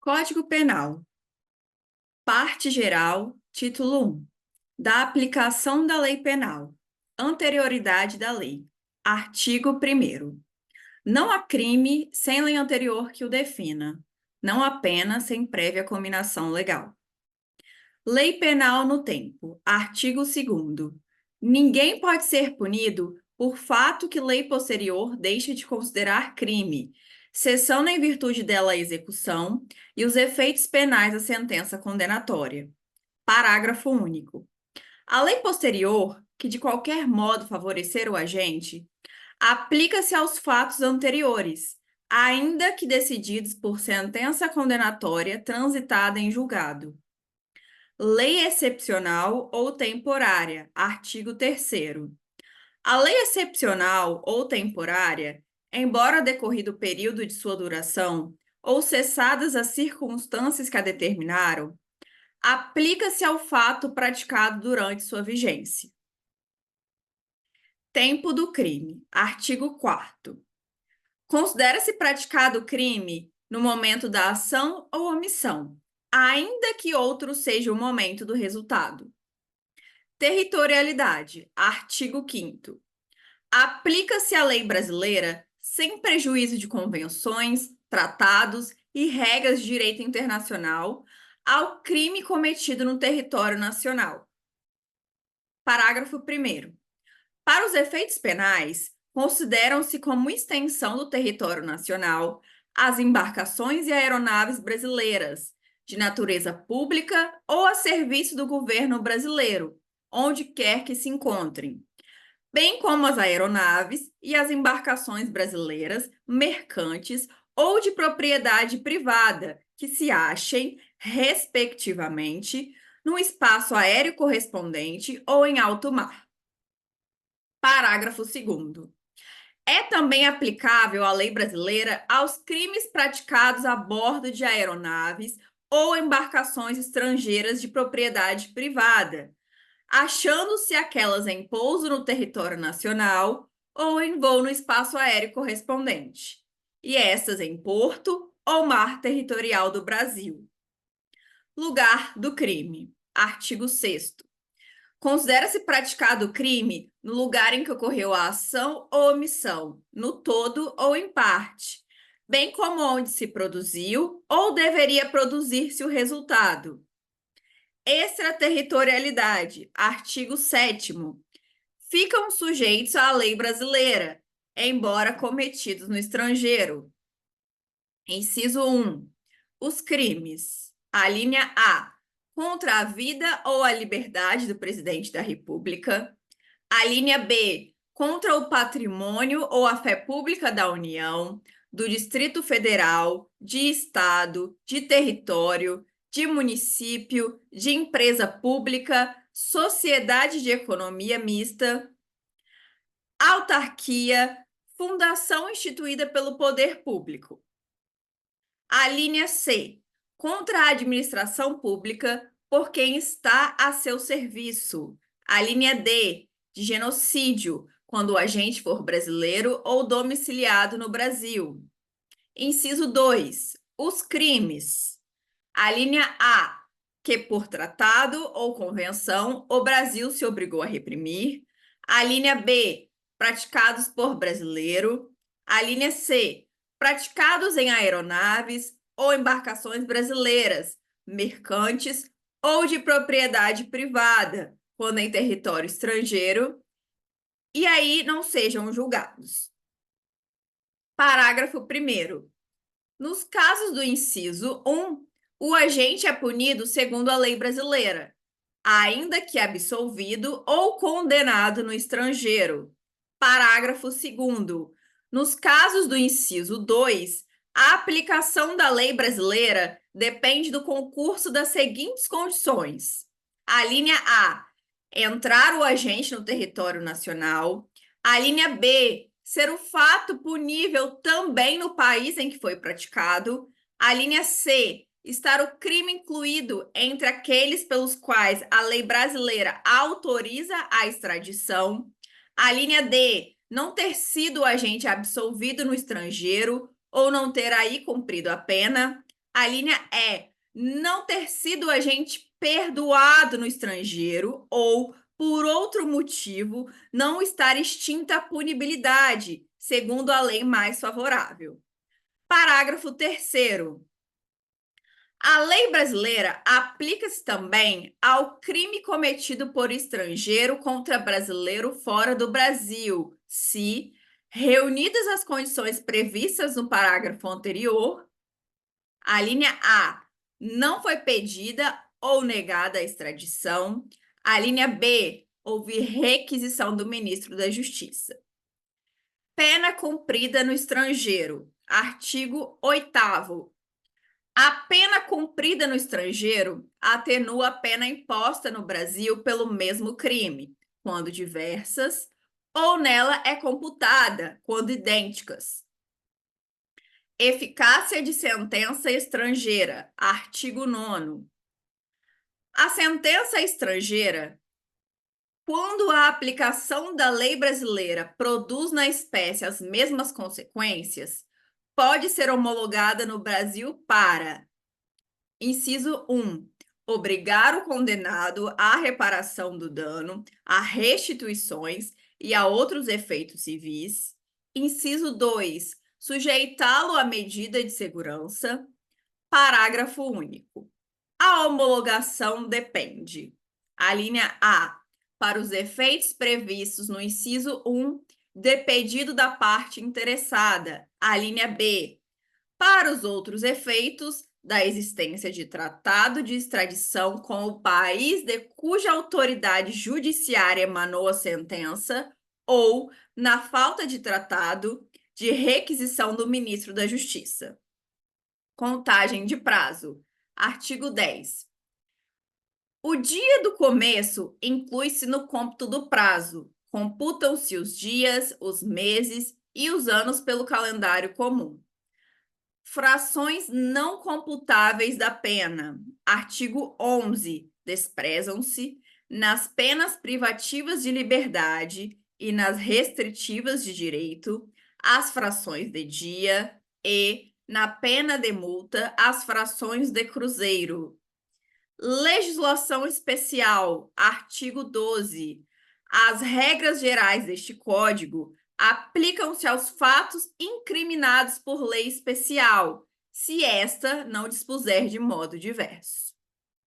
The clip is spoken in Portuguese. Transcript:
Código Penal. Parte geral, título 1. Da aplicação da lei penal. Anterioridade da lei. Artigo 1º. Não há crime sem lei anterior que o defina. Não há pena sem prévia cominação legal. Lei penal no tempo. Artigo 2º. Ninguém pode ser punido por fato que lei posterior deixe de considerar crime, cessando em virtude dela a execução e os efeitos penais da sentença condenatória. Parágrafo único. A lei posterior, que de qualquer modo favorecer o agente, aplica-se aos fatos anteriores, ainda que decididos por sentença condenatória transitada em julgado. Lei excepcional ou temporária. Artigo 3º. A lei excepcional ou temporária, embora decorrido o período de sua duração ou cessadas as circunstâncias que a determinaram, aplica-se ao fato praticado durante sua vigência. Tempo do crime. Artigo 4º. Considera-se praticado o crime no momento da ação ou omissão, ainda que outro seja o momento do resultado. Territorialidade. Artigo 5º. Aplica-se a lei brasileira sem prejuízo de convenções, tratados e regras de direito internacional ao crime cometido no território nacional. Parágrafo 1º. Para os efeitos penais, consideram-se como extensão do território nacional as embarcações e aeronaves brasileiras, de natureza pública ou a serviço do governo brasileiro, onde quer que se encontrem, bem como as aeronaves e as embarcações brasileiras, mercantes ou de propriedade privada, que se achem, respectivamente, no espaço aéreo correspondente ou em alto mar. Parágrafo 2º. É também aplicável a lei brasileira aos crimes praticados a bordo de aeronaves ou embarcações estrangeiras de propriedade privada, achando-se aquelas em pouso no território nacional ou em voo no espaço aéreo correspondente, e estas em porto ou mar territorial do Brasil. Lugar do crime. Artigo 6º. Considera-se praticado o crime no lugar em que ocorreu a ação ou omissão, no todo ou em parte, bem como onde se produziu ou deveria produzir-se o resultado. Extraterritorialidade. Artigo 7º. Ficam sujeitos à lei brasileira, embora cometidos no estrangeiro. Inciso 1. Os crimes. Alínea A. Contra a vida ou a liberdade do presidente da República. Alínea B. Contra o patrimônio ou a fé pública da União, do Distrito Federal, de Estado, de território, de município, de empresa pública, sociedade de economia mista, autarquia, fundação instituída pelo poder público. A linha C. Contra a administração pública por quem está a seu serviço. A linha D. De genocídio, quando o agente for brasileiro ou domiciliado no Brasil. Inciso 2. Os crimes. A linha A. Que por tratado ou convenção o Brasil se obrigou a reprimir. A linha B. Praticados por brasileiro. A linha C. Praticados em aeronaves ou embarcações brasileiras, mercantes ou de propriedade privada, quando em território estrangeiro, e aí não sejam julgados. Parágrafo 1º. Nos casos do inciso 1, o agente é punido segundo a lei brasileira, ainda que absolvido ou condenado no estrangeiro. Parágrafo 2º. Nos casos do inciso 2, a aplicação da lei brasileira depende do concurso das seguintes condições. A linha A. Entrar o agente no território nacional. A linha B. Ser o fato punível também no país em que foi praticado. A linha C. Estar o crime incluído entre aqueles pelos quais a lei brasileira autoriza a extradição. A linha D. Não ter sido o agente absolvido no estrangeiro ou não ter aí cumprido a pena. A linha E, não ter sido agente perdoado no estrangeiro ou, por outro motivo, não estar extinta a punibilidade, segundo a lei mais favorável. Parágrafo 3º. A lei brasileira aplica-se também ao crime cometido por estrangeiro contra brasileiro fora do Brasil, se, reunidas as condições previstas no parágrafo anterior, a linha A não foi pedida ou negada a extradição, a linha B houve requisição do ministro da Justiça. Pena cumprida no estrangeiro. Artigo 8º. A pena cumprida no estrangeiro atenua a pena imposta no Brasil pelo mesmo crime, quando diversas, ou nela é computada, quando idênticas. Eficácia de sentença estrangeira. Artigo 9º. A sentença estrangeira, quando a aplicação da lei brasileira produz na espécie as mesmas consequências, pode ser homologada no Brasil para: inciso 1. Obrigar o condenado à reparação do dano, a restituições e a outros efeitos civis. Inciso 2. Sujeitá-lo à medida de segurança. Parágrafo único. A homologação depende: a linha A, para os efeitos previstos no inciso 1, de pedido da parte interessada. A linha B, para os outros efeitos, da existência de tratado de extradição com o país de cuja autoridade judiciária emanou a sentença, ou, na falta de tratado, de requisição do ministro da Justiça. Contagem de prazo. Artigo 10. O dia do começo inclui-se no cômputo do prazo. Computam-se os dias, os meses e os anos pelo calendário comum. Frações não computáveis da pena. Artigo 11. Desprezam-se, nas penas privativas de liberdade e nas restritivas de direito, as frações de dia e, na pena de multa, as frações de cruzeiro. Legislação especial. Artigo 12. As regras gerais deste Código aplicam-se aos fatos incriminados por lei especial, se esta não dispuser de modo diverso.